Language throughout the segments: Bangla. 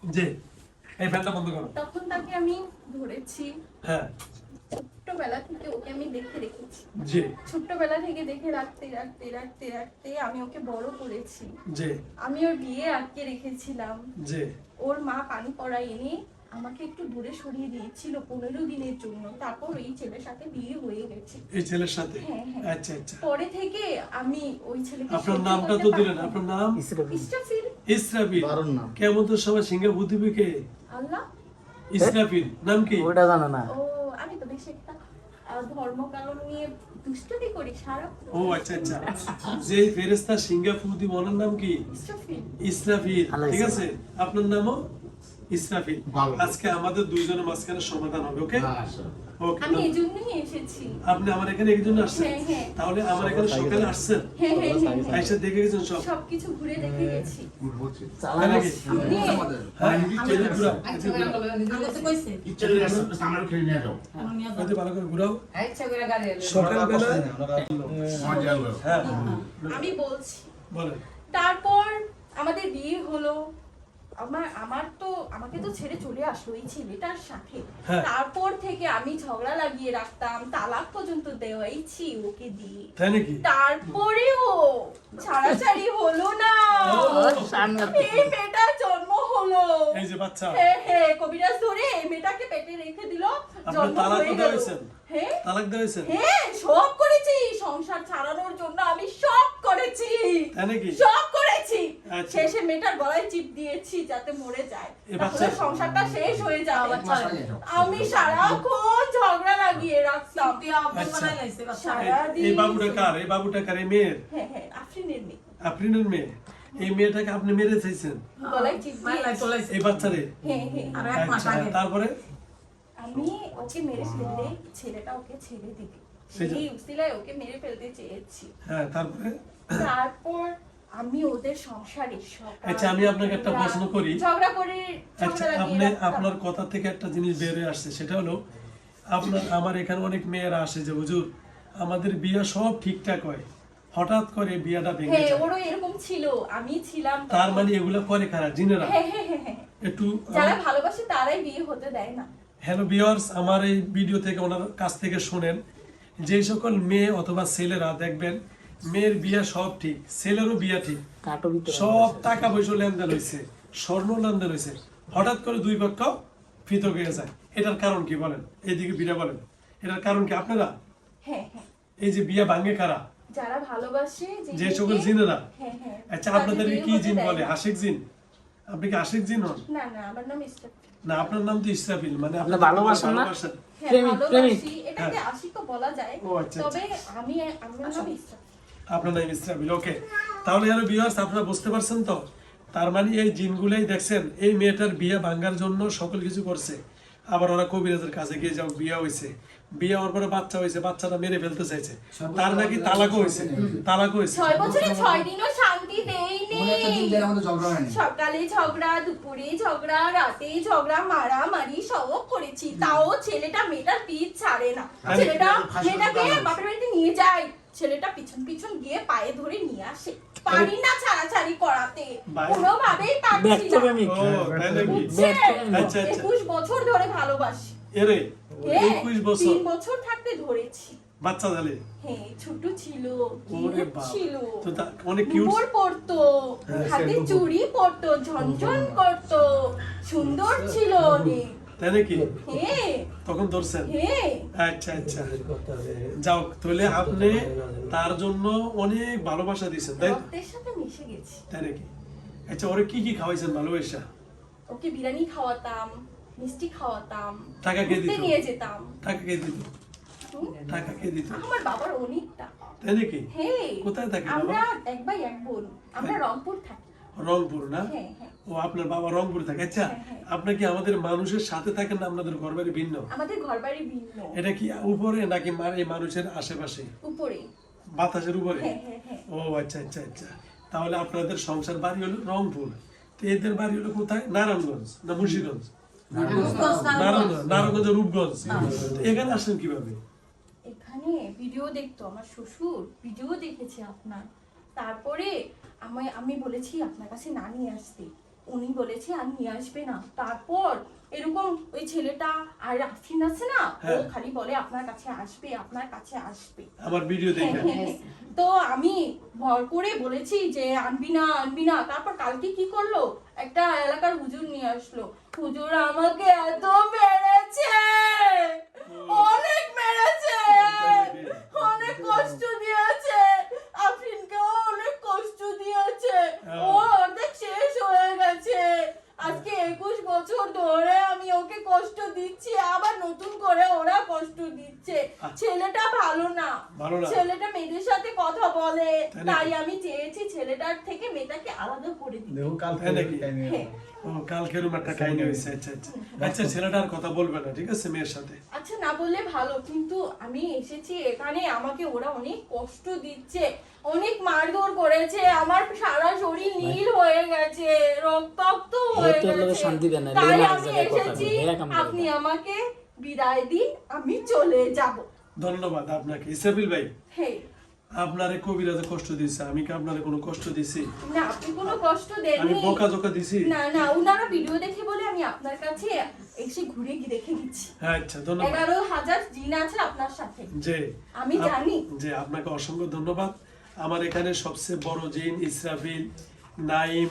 জি, এই ফ্যানটা বন্ধ করো। তখন তাকে আমি ধরেছি, হ্যাঁ ছোট্টবেলা থেকে ওকে আমি দেখে রেখেছি। জি ছোট্টবেলা থেকে দেখে রাখতে রাখতে রাখতে রাখতে আমি ওকে বড় করেছি। জি আমি ওর বিয়ে আটকে রেখেছিলাম। জি ওর মা পানি পড়া এনে আমাকে একটু দূরে সরিয়ে দিয়েছিল 15 দিনের জন্য। তারপর এই ছেলের সাথে বিয়ে হয়ে গেছে। এই ছেলের সাথে? হ্যাঁ, হ্যাঁ। আচ্ছা আচ্ছা। পরে থেকে আমি ওই ছেলেকে আপনার সহ্য নামটা করতে তো দিলেন, পারতাম। আপনার নাম? ইসরাফিল। ইসরাফিল। দারুণ নাম। কেমন তো সবাই সিংহে বুদ্ধি কে? আল্লাহ। ইসরাফিল নাম কি? ওটা জানা না। ও আমি তো বেশ একটা ধর্ম কারণ নিয়ে দুষ্টুমি করি সারা। ও আচ্ছা আচ্ছা। যে ফেরেশতা সিংহে ফুদি ওনার নাম কি? ইসরাফিল। ইসরাফিল, আল্লাহ ঠিক ইসরাফিল। আছে। আপনার নামও ইসরাফিল। ভালো। আজকে আমাদের দুইজনের মাঝখানে সমাধান হবে, ওকে? ওকে। আমি এই জন্যই এসেছি। আপনি আমার এখানে এই জন্য আসছেন? হ্যাঁ, হ্যাঁ। তাহলে আমার এখানে সকালে আসছেন? হ্যাঁ, হ্যাঁ, হ্যাঁ, হ্যাঁ। এসে দেখে গেছেন সব? সবকিছু ঘুরে দেখে গেছি। তাই নাকি? হ্যাঁ, ছেলে ঘুরাও। ওইদিকে ভালো করে ঘুরাও। সকালবেলা হ্যাঁ আমি বলছি বলেন। তারপর আমাদের বিয়ে হলো। আমাকে তো ছেড়ে চলে আসলো এই ছেলেটার সাথে। হ্যাঁ। তারপর থেকে আমি ঝগড়া লাগিয়ে রাখতাম, তালাক পর্যন্ত দেওয়াইছি ওকে দিয়ে। তাই নাকি? তারপরেও ছাড়াছাড়ি হলো না। এই মেয়েটার জন্ম হলো। এই যে বাচ্চা, হ্যাঁ হ্যাঁ, কবিরাজ ধরে এই মেয়েটাকে পেটে রেখে দিল, আপনি জন্ম তালাক হয়ে দেওয়া গেল। হয়েছেন? হ্যাঁ তালাক দেওয়া হয়েছেন? হ্যাঁ, সব করেছি সংসার ছাড়ানোর জন্য, আমি সব করেছি, তাই নাকি? সব করেছি। আচ্ছা। শেষে মেয়েটার গলায় চিপ দিয়েছি যাতে মরে যায়, এ তাহলে বাচ্চা- সংসারটা শেষ হয়ে যাবে। আমি সারাক্ষণ ঝগড়া লাগিয়ে রাখতাম। আচ্ছা। সারাদিন এই বাবুটা কার? এই বাবুটা কার? এই মেয়ের? হ্যাঁ হ্যাঁ, আফরিনের মেয়ে। আফরিনের মেয়ে? এই মেয়েটাকে আপনি মেরে চাইছেন গলায় চিপ দিয়েছি। এই বাচ্চারে? হ্যাঁ হ্যাঁ, আচ্ছা, তারপরে? আমি ওকে মেরে ফেললে ছেলেটা ওকে ছেড়ে দিবে, সেই সেই উসিলায় ওকে মেরে ফেলতে চেয়েছি। হ্যাঁ, তারপরে? তারপর আমি ওদের সংসারে সকাল আচ্ছা, আমি আপনাকে একটা প্রশ্ন করি। ঝগড়া করে আচ্ছা, ঝগড়া আপনি লাগিয়ে রাখতাম। আপনার কথা থেকে একটা জিনিস বের হয়ে আসছে, সেটা হলো আমার এখানে অনেক মেয়েরা আসে যে হুজুর আমাদের বিয়ে সব ঠিকঠাক হয়, হঠাৎ করে বিয়েটা ভেঙে হ্যাঁ, যায়। ওরও এরকম ছিল, আমি ছিলাম তখন। তার মানে এগুলা করে কারা? জিনেরা? হ্যাঁ হ্যাঁ হ্যাঁ হ্যাঁ। একটু যারা ভালোবাসে তারাই বিয়ে হতে দেয় না। হ্যালো ভিউয়ার্স, আমার এই ভিডিও থেকে ওনার কাছ থেকে শুনেন, যে সকল মেয়ে অথবা ছেলেরা দেখবেন মেয়ের বিয়ে সব ঠিক, ছেলেরও বিয়ে ঠিক, সব টাকা পয়সা লেনদেন হয়েছে, স্বর্ণ লেনদেন হয়েছে, হঠাৎ করে দুই পক্ষ পৃথক হয়ে যায়। এটার কারণ কি বলেন? এইদিকে বিয়ে বলেন, এটার কারণ কি আপনারা? হ্যাঁ হ্যাঁ, এই যে বিয়ে ভাঙে কারা? যারা ভালোবাসে যে সকল জিনেরা। হ্যাঁ হ্যাঁ। আচ্ছা, তাদের আপনাদেরকে বিয়ে কি হতে জিন দেয় বলে? না। আশিক জিন? আপনি কি আশিক জিন হন? না না, আমার নাম ইসরাফিল। না, আপনার নাম তো ইসরাফিল, মানে আপনি আপনি ভালোবাসেন না? ভালোবাসেন। হ্যাঁ, প্রেমিক, ভালোবাসি, এটাকে আশিকও বলা যায়। ও, আচ্ছা, তবে আমার নাম ইসরাফিল। আপনার নাম ইসরাফিল, ওকে। তাহলে হ্যালো ভিউয়ার্স, আপনারা বুঝতে পারছেন তো? তার মানে এই জিনগুলাই দেখছেন এই মেয়েটার বিয়ে ভাঙার জন্য সকল কিছু করছে। আবার ওরা কবিরাজের কাছে গিয়ে যাও, বিয়ে হয়েছে, বিয়ে হওয়ার পরে বাচ্চা হয়েছে, বাচ্চাটা মেরে ফেলতে চাইছে, তার নাকি তালাকও হয়েছে, তালাকও হয়েছে। 6 বছরে 6 দিনও শান্তি দেইনি। সকালে ঝগড়া, দুপুরে ঝগড়া, রাতে ঝগড়া, মারামারি সব করেছি, তাও ছেলেটা মেয়েটার পিঠ ছাড়ে না। ছেলেটা মেয়েটাকে বাপের বাড়িতে নিয়ে যায়, ছেলেটা পিছন পিছন গিয়ে পায়ে ধরে নিয়ে আসে, পারি না ছাড়াছাড়ি করাতে, কোনোভাবেই পারছি না। ও, তাই নাকি? বুঝছেন? আচ্ছা, আচ্ছা। 21 বছর ধরে ভালোবাসি। এরে হ্যাঁ, 21 বছর 3 বছর থাকতে ধরেছি। বাচ্চা ছেলে? হ্যাঁ, ছোট ছিল, ওরে কিউট বাপ, ছিল, তো অনেক কিউট। নুপুর পরতো, হাতে চুড়ি পরতো, ঝনঝন করতো, সুন্দর ছিল অনেক। তাই নাকি? হ্যাঁ তখন ধরছেন? হ্যাঁ, আচ্ছা আচ্ছা, যাও তাহলে আপনি তার জন্য অনেক ভালোবাসা দিয়েছেন, তাই তো? রক্তের সাথে মিশে গেছি। তাই নাকি? আচ্ছা, ওরে কি কি খাওয়াইছেন ভালোবাসা? ওকে বিরিয়ানি খাওয়াতাম, মিষ্টি খাওয়াতাম, টাকা কে ঘুরতে দিত? নিয়ে যেতাম। টাকা কে দিত? হুম, টাকা কে দিত? আমার বাবার অনেক টাকা। তাই নাকি? হ্যাঁ, কোথায় থাকে বাবা? আমরা এক ভাই এক বোন, আমরা রংপুর থাকি। রংপুর না? হ্যাঁ হ্যাঁ, ও, আপনার বাবা রংপুর থাকে। আচ্ছা, হ্যাঁ, হ্যাঁ। আপনি কি আমাদের মানুষের সাথে থাকেন না আপনাদের ঘর বাড়ি ভিন্ন? আমাদের ঘরবাড়ি ভিন্ন। এটা কি উপরে নাকি এই মানুষের আশেপাশে, উপরে। বাতাসের উপরে? হ্যাঁ হ্যাঁ হ্যাঁ, ও আচ্ছা আচ্ছা আচ্ছা। তাহলে আপনাদের সংসার বাড়ি হলো রংপুর, তো এদের বাড়ি হলো কোথায়? নারায়ণগঞ্জ না মুন্সিগঞ্জ? নারায়ণগঞ্জ, রূপগঞ্জ। তো এখানে আসেন কিভাবে? এখানে ভিডিও দেখতো আমার শ্বশুর, ভিডিও দেখেছে আপনার। তারপরে আমি বলেছি আপনার কাছে না নিয়ে আসতে, উনি বলেছে আর নিয়ে আসবে না। তারপর এরকম ওই ছেলেটা আর আফরিন আছে না, ও হ্যাঁ। খালি বলে আপনার কাছে আসবে, আপনার কাছে আসবে। আমার ভিডিও দেখে হ্যাঁ। তো আমি ভর করে বলেছি যে আনবি না আনবি না। তারপর কালকে কি করলো, একটা এলাকার হুজুর নিয়ে আসলো। হুজুর আমাকে এত মেরেছে, অনেক মেরেছে, অনেক কষ্ট দিয়েছে, আফরিনকেও অনেক কষ্ট দিয়েছে। ও অর্ধেক শেষ হয়ে গেছে। আজকে 21 বছর ধরে আমি ওকে কষ্ট দিচ্ছি, আবার নতুন করে ওরা কষ্ট দিচ্ছে। ছেলেটা ভালো না, ছেলেটা মেয়েদের সাথে কথা বলে, তাই আমি চেয়েছি ছেলেটার থেকে মেয়েটাকে আলাদা করে দিই। কালকের একটা কাহিনী হয়েছে। আচ্ছা আচ্ছা আচ্ছা, ছেলেটার কথা বলবে না, ঠিক আছে, মেয়ের সাথে। আচ্ছা না বললে ভালো, কিন্তু আমি এসেছি এখানে, আমাকে ওরা অনেক কষ্ট দিচ্ছে, অনেক মারধর করেছে, আমার সারা শরীর নীল হয়ে গেছে, রক্তাক্ত হয়ে গেছে। তাই আমি এসেছি, আপনি আমাকে বিদায় দিন, আমি চলে যাব। ধন্যবাদ আপনাকে ইসরাফিল ভাই। হ্যাঁ, আপনারে কবিরাজে কষ্ট দিয়েছে, আমি কি আপনারে কোনো কষ্ট দিছি? না আপনি কোনো কষ্ট দেননি। আমি বকাঝকা দিছি? না না, উনারা ভিডিও দেখে বলে আমি আপনার কাছে এসে ঘুরে গিয়ে দেখে নিচ্ছি। আচ্ছা ধন্যবাদ। 11,000 জিন আছে আপনার সাথে, জি আমি জানি। জি, আপনাকে অসংখ্য ধন্যবাদ। আমার এখানে সবচেয়ে বড় জিন ইসরাফিল, নাইম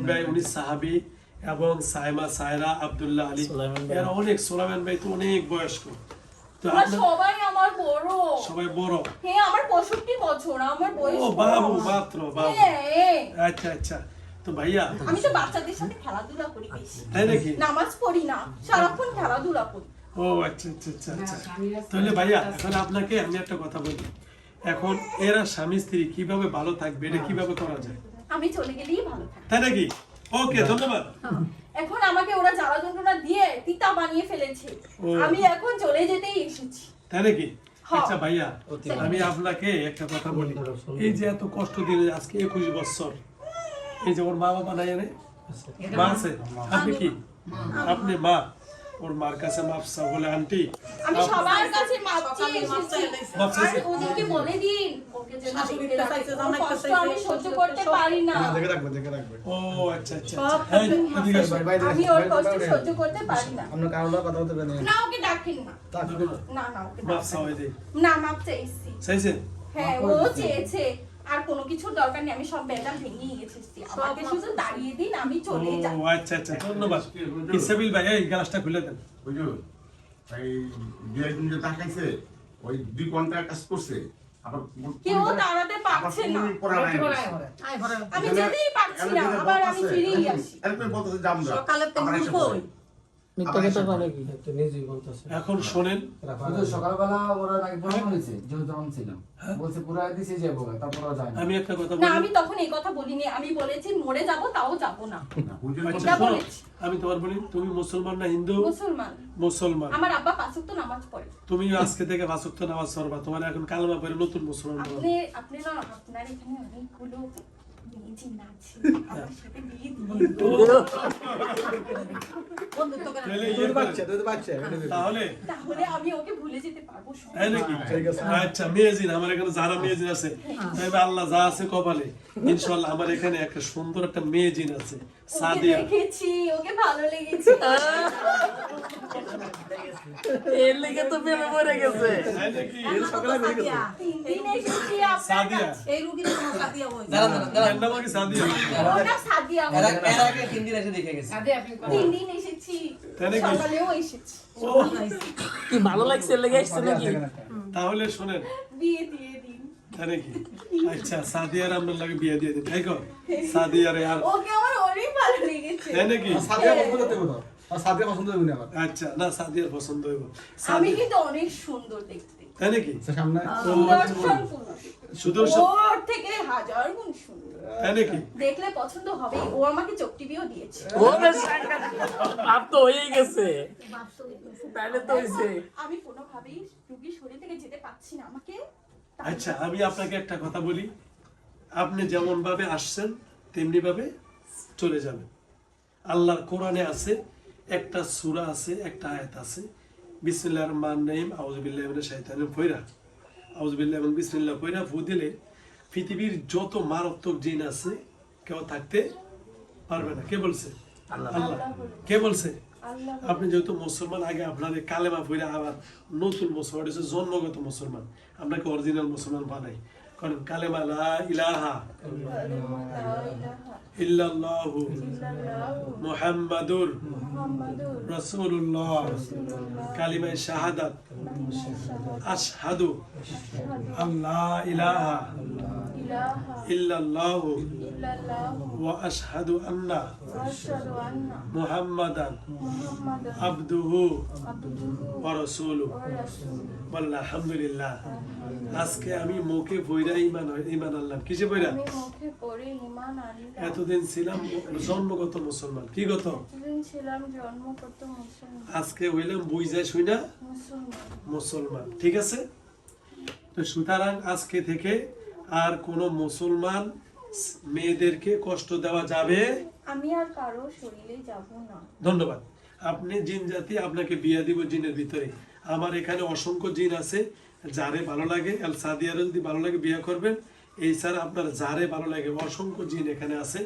ভাই, উনি সাহাবী, এবং সাইমা, সায়রা, আব্দুল্লাহ আলী, এরা অনেক, সোলাইমান ভাই তো অনেক বয়স্ক। তো ওরা সবাই আমার বড়, সবাই বড়। হ্যাঁ আমার 65 বছর, আমার বয়স। ও বাবু, মাত্র বাবু। হ্যাঁ। আচ্ছা আচ্ছা, তো ভাইয়া আমি তো বাচ্চাদের সাথে খেলাধুলা করি বেশি, তাই নাকি? নামাজ পড়ি না, সারাক্ষণ খেলাধুলা করি। ও আচ্ছা আচ্ছা আচ্ছা আচ্ছা। তাহলে ভাইয়া এখন আপনাকে আমি একটা কথা বলি, এখন এরা স্বামী স্ত্রী কিভাবে ভালো থাকবে, এটা কিভাবে করা যায়? আমি চলে গেলেই ভালো থাকে। তাই নাকি? ওকে, ধন্যবাদ। এখন আমাকে ওরা জ্বালা যন্ত্রণা দিয়ে তিতা বানিয়ে ফেলেছে, আমি এখন চলে যেতেই এসেছি। তাই নাকি? হ্যাঁ। আচ্ছা ভাইয়া, আমি আপনাকে একটা কথা বলি, এই যে এত কষ্ট দিলে আজকে 21 বছর, এই যে ওর মা বাবা নাই, এনে মা আছে, আপনি কি? আপনি মা, ওর মার কাছে মাপ চাও বলে আন্টি। আমি সবার কাছে মাপ চেয়ে এসেছি, মাপ চাইছে? আর ওদেরকে বলে দিন ওকে যেন দেখতে রাখে, ওর কষ্ট আমি সহ্য করতে পারি না। দেখে রাখবে। ও আচ্ছা আচ্ছা আচ্ছা। এই, এদিকে আসো। আমি ওর কষ্ট সহ্য করতে পারি না। আমরা কারোর কথা বলতে পারি না ওকে ডাকেন না, না না ওকে মাপ ডাকেন চাও, এই যে। না, মাপ চাইছি। চাইছেন? হ্যাঁ ও চেয়েছে, আর কোনো কিছুর দরকার নেই, আমি সব ব্যান্ডাম ভেঙে এসেছি, আমাকে শুধু দাঁড়িয়ে দিন, আমি চলে যাই। ও আচ্ছা আচ্ছা, ধন্যবাদ। ইসরাফিল ভাই, এই গ্লাসটা খুলে দেন। বুঝলো, এই দুই যে দেখাইছে ওই 2 ঘন্টা কাজ করছে, আবার কেউ তাড়াতে পারছে না, পড়া নাই। আমি যেতেই পারছি না, আবার আমি ফিরেই আসি। এরপর বলতেছে যাম না, সকালে তো আবার এসে কই পড়ে। মিথ্যা কথা বলে কি? এখন শোনেন, সকালবেলা ওরা নাকি প্রমাণ হয়েছে, যেহেতু তখন ছিলাম বলছে পুরো দিছে যাবো, তারপর ওরা যায় না। আমি একটা কথা না বলি। আমি তখন এই কথা বলিনি, আমি বলেছি মরে যাব তাও যাব না। না, হুজুর আচ্ছা, এটা শোনো, বলেছি। আমি তোমার বলি, তুমি মুসলমান না হিন্দু? মুসলমান। মুসলমান। আমার আব্বা 5 ওয়াক্ত নামাজ পড়ে। তুমি আজকে থেকে 5 ওয়াক্ত নামাজ পড়বা, তোমার এখন কালেমা পড়ে নতুন মুসলমান হবা। আপনি না, আপনার এখানে অনেকগুলো মেয়ে জিন আছে, আমার সাথে বিয়ে দিন। বন্ধুত্ব করে তাহলে তুই তো বাচ্চা তাহলে তাহলে আমি ওকে ভুলে যেতে পারবো। তাই নাকি? আচ্ছা, মেয়েজিন, আমার এখানে যারা মেয়েজিন আছে, তাইলে আল্লাহ যা আছে কপালে, ইনশাআল্লাহ আমার এখানে একটা সুন্দর একটা মেয়েজিন আছে, ওকে সাদিয়া। দেখেছি, ওকে ভালো লেগেছে। এর লেগে তো প্রেমে পড়ে গেছে। তাই নাকি? 3 দিন এসেছি আপনার সাদিয়া। কাছে। এই রুগীর কোনো সাথিয়া হই এর নাম কি সাদিয়া? ওর নাম সাদিয়া। এর আগে 3 দিন এসে দেখে গেছে। 3 দিন এসেছি, তাই নাকি? সকালেও এসেছি, ও, কি ভালো লাগছে এর লেগে আসছে নাকি? তাহলে শোনেন, বিয়ে দিয়ে দিন। তাই নাকি? আচ্ছা, সাদিয়ার আপনার লাগে বিয়ে দিয়ে দিন, তাই কো? সাদিয়ারে আর ওকে আমার অনেক ভালো লেগেছে। তাই নাকি? সাদিয়া পছন্দ করতে বলো, আর সাদিয়া পছন্দ করবে না। আচ্ছা, না সাদিয়ার পছন্দ হইব। আমি সাদিয়া, কিন্তু অনেক সুন্দর দেখতে, তাই নাকি? সামনে সুদর্শন সুন্দর, সুদর্শন, ওর থেকে 1000 গুণ সুন্দর, তাই নাকি? দেখলে পছন্দ হবে। ও আমাকে চোখ টিপিও দিয়েছে। ও বেশ সাংঘাতিক। ভাব তো হয়েই গেছে। তাহলে তো হইছে। আমি কোনোভাবেই রুগীর শরীর থেকে যেতে পারছি না, আমাকে আচ্ছা, আমি আপনাকে একটা কথা বলি, আপনি যেমন ভাবে আসছেন তেমনি ভাবে চলে যাবেন। আল্লাহর কোরআনে আছে একটা সূরা আছে, একটা আয়াত আছে, বিসমিল্লাহির রহমানির রহিম, আউযু বিল্লাহি মিনাশ শাইতানির রাজিম পয়রা, আউযু বিল্লাহি মিন বিসমিল্লাহ পয়রা ফু দিলে পৃথিবীর যত মারাত্মক জিন আছে কেউ থাকতে পারবে না। কে বলছে? আল্লাহ। আল্লাহ। কে বলছে? আল্লাহ আপনি যেহেতু মুসলমান, আগে আপনার এই কালেমা পড়ে আবার নতুন মুসলমান, এটা হচ্ছে জন্মগত মুসলমান, আপনাকে অরিজিনাল মুসলমান বানাই। কারণ কালেমা লা ইলাহা ইল্লাল্লাহু মুহাম্মাদুর রাসূলুল্লাহ, কালিমায়ে শাহাদাত, আশহাদু আল্লা ইলাহা ইল্লাল্লাহু ওয়া আশহাদু আন্না মুহাম্মাদান আবদুহু ওয়া রাসূলুহু। বলেন আলহামদুলিল্লাহ। আজকে আমি মুখে পড়া ঈমান আনলাম। কিসে পড়া? আমি মুখে পড়ে ঈমান আনলাম। এতদিন ছিলাম জন্মগত মুসলমান। কি গত? এতদিন ছিলাম জন্মগত মুসলমান। আজকে হইলাম বুঝা শুনা মুসলমান। ঠিক আছে? তো সুতরাং আজকে থেকে আর কোন মুসলমান মেয়েদেরকে কষ্ট দেওয়া যাবে। আমি আর কারো শরীরে যাব না। ধন্যবাদ। আপনি জিন জাতি, আপনাকে বিয়া দিব জিনের ভিতরে। আমার এখানে অসংখ্য জিন আছে, যারে ভালো লাগে আল সাদিয়ারে যদি ভালো লাগে বিয়া করবেন। এই স্যার আপনার যারে ভালো লাগে, অসংখ্য জিন এখানে আছে,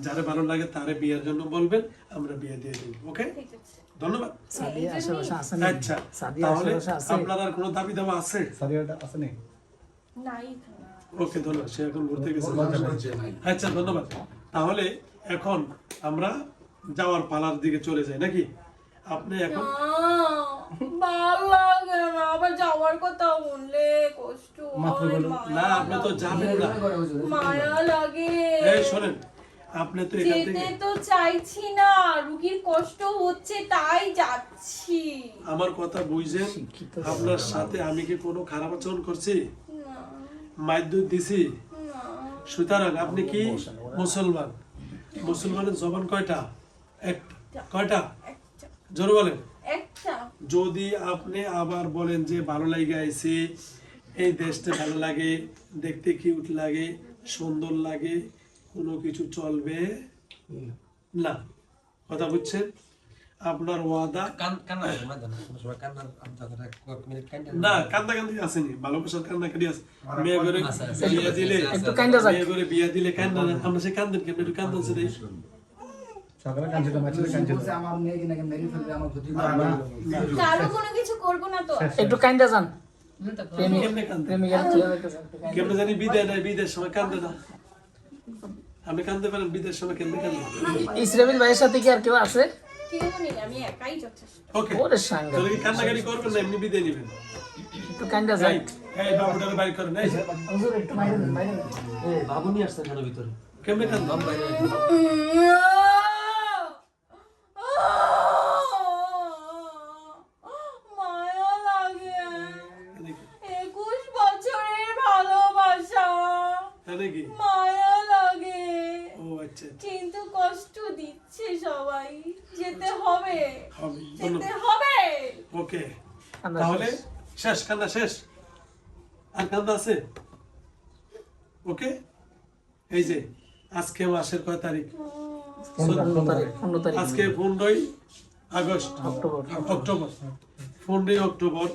যারে ভালো লাগে তারে বিয়ার জন্য বলবেন, আমরা বিয়ে দিয়ে দেব। ওকে, ঠিক আছে। ধন্যবাদ। সাদিয়া আশেপাশে আছে না? আচ্ছা, সাদিয়া তাহলে আশেপাশে আছে? আপনার আর কোনো দাবি দাওয়া আছে? সাদিয়াটা আছে নি? নাই এখানে। ওকে, ধন্যবাদ। সে এখন ঘুরতে গেছে। নাই। আচ্ছা, ধন্যবাদ। তাহলে এখন আমরা যাওয়ার পালার দিকে চলে যাই নাকি? আপনি এখন ভাল লাগে না, আবার যাওয়ার কথা বললে কষ্ট হয়, না, আপনি তো যাবেন না। মায়া লাগে। এই শোনেন, আপনি তো এখান যেতে থেকে, তো চাইছি না, রুগীর কষ্ট হচ্ছে তাই যাচ্ছি। আমার কথা বুঝছেন? আপনার সাথে আমি কি কোনো খারাপ আচরণ করছি? না, মাইদুর দিছি? না, সুতরাং আপনি কি মুসলমান? মুসলমানের জবান কয়টা? কয়টা? একটা জোরে বলেন। একটা যদি আপনি আবার বলেন যে ভালো লাগে আইছি, এই দেশটা ভালো লাগে, দেখতে কিউট লাগে, সুন্দর লাগে, কোনো কিছু চলবে না। কথা বুঝছেন? আপনার ওয়াদা না, কান্দাকান্দি আসেনি, ভালোবাসার কান্দাকাটি আছে। মেয়ে করে বিয়ে দিলে, একটু কান্দা যাক। মেয়ে করে বিয়ে দিলে কান্দা না, আমরা সে কান্দেন কেন? একটু কান্দান সে দেই। সকালে কাঞ্চিটা মাছিতে কাঞ্চিটা বলছে আমার মেয়ে কিনা মেরে ফেলবে, আমার ক্ষতি না, করবে। না। কারো কোনো কিছু করবো না তো। একটু কান্দা যান। কেমনে কান্দে? প্রেমিকার চলে যাইতেছে, একটু কান্দা। কেমনে জানি বিদায় নাই, বিদায়ের সময় কান্দে না। আমি কান্দতে পারেন, বিদায়ের সময় কেমনে কান্দে? ইসরাবিল ভাইয়ের সাথে কি আর কেউ আছে? কেউ নেই, আমি একাই যথেষ্ট। ওকে, ওরে সাঙ্গা। তাহলে কি কান্নাকাটি করবেন না এমনি বিদায় নেবেন? একটু কান্দা যান। রাইট। এই বাবুটারে বাইর করেন। এই যে, হুজুর একটু বাইরে দেন, বাইরে দেন। বাবু নিয়ে আসছেন কেন ভিতরে? কেমনে কান্দে? মায়া লাগে। 21 বছরের ভালোবাসা, তাই নাকি? মায়া লাগে, ও আচ্ছা, কিন্তু কষ্ট দিচ্ছে সবাই। যেতে হবে, হবে। যেতে হবে। ওকে, কান্দা তাহলে শেষ। শেষ, কান্দা শেষ। আর কান্দা আছে? ওকে, এই যে আজকে মাসের কয় তারিখ? 15 তারিখ, 15 তারিখ। আজকে 15ই আগস্ট, অক্টোবর। অক্টোবর, 15ই অক্টোবর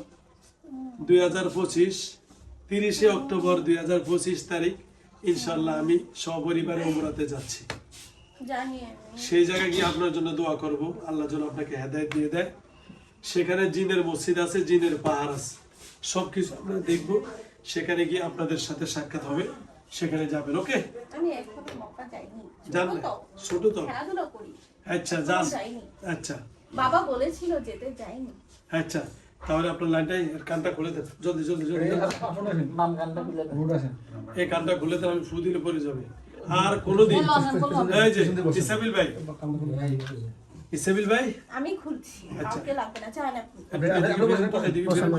2025, 30শে অক্টোবর 2025 তারিখ ইনশাল্লাহ আমি সপরিবারে উমরাতে যাচ্ছি। জানি আমি। সেই জায়গায় গিয়ে আপনার জন্য দোয়া করব, আল্লাহ যেন আপনাকে হেদায়েত দিয়ে দেয়। সেখানে জিনের মসজিদ আছে, জিনের পাহাড় আছে, সবকিছু আমরা দেখব। সেখানে গিয়ে আপনাদের সাথে সাক্ষাৎ হবে, সেখানে যাবেন। ওকে, আমি এখনো মক্কা যাইনি। যান ছোট না, তো, ছোট তো। খেলাধুলা করি। আচ্ছা, যান। যাইনি। আচ্ছা, বাবা বলেছিল যেতে, যাইনি। আচ্ছা, তাহলে আপনার লাইনটাই কানটা খুলে দেন, জলদি জলদি জলদি জলদি। বাম কানটা খুলে দেন। রুট আছে। এই কানটা খুলে দেন, আমি ফু দিলে পড়ে যাবে। আর কোনোদিন এই যে ইসাবিল ভাই, ইসাবিল ভাই, আমি খুলছি, আচ্ছা। কাউকে লাগবে না, চায় না খুলতে। এদিকে ফিরেন,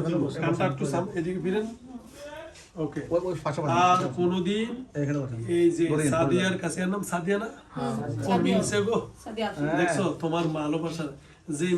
কানটা একটু এদিকে ফিরেন। ওকে, ওই পাশাপাশি। আর কোনোদিন এখানে বসেন। এই যে সাদিয়ার কাছে, এর নাম সাদিয়া না? ও মিলছে গো, সাদিয়া। দেখছো তোমার ভালোবাসা যে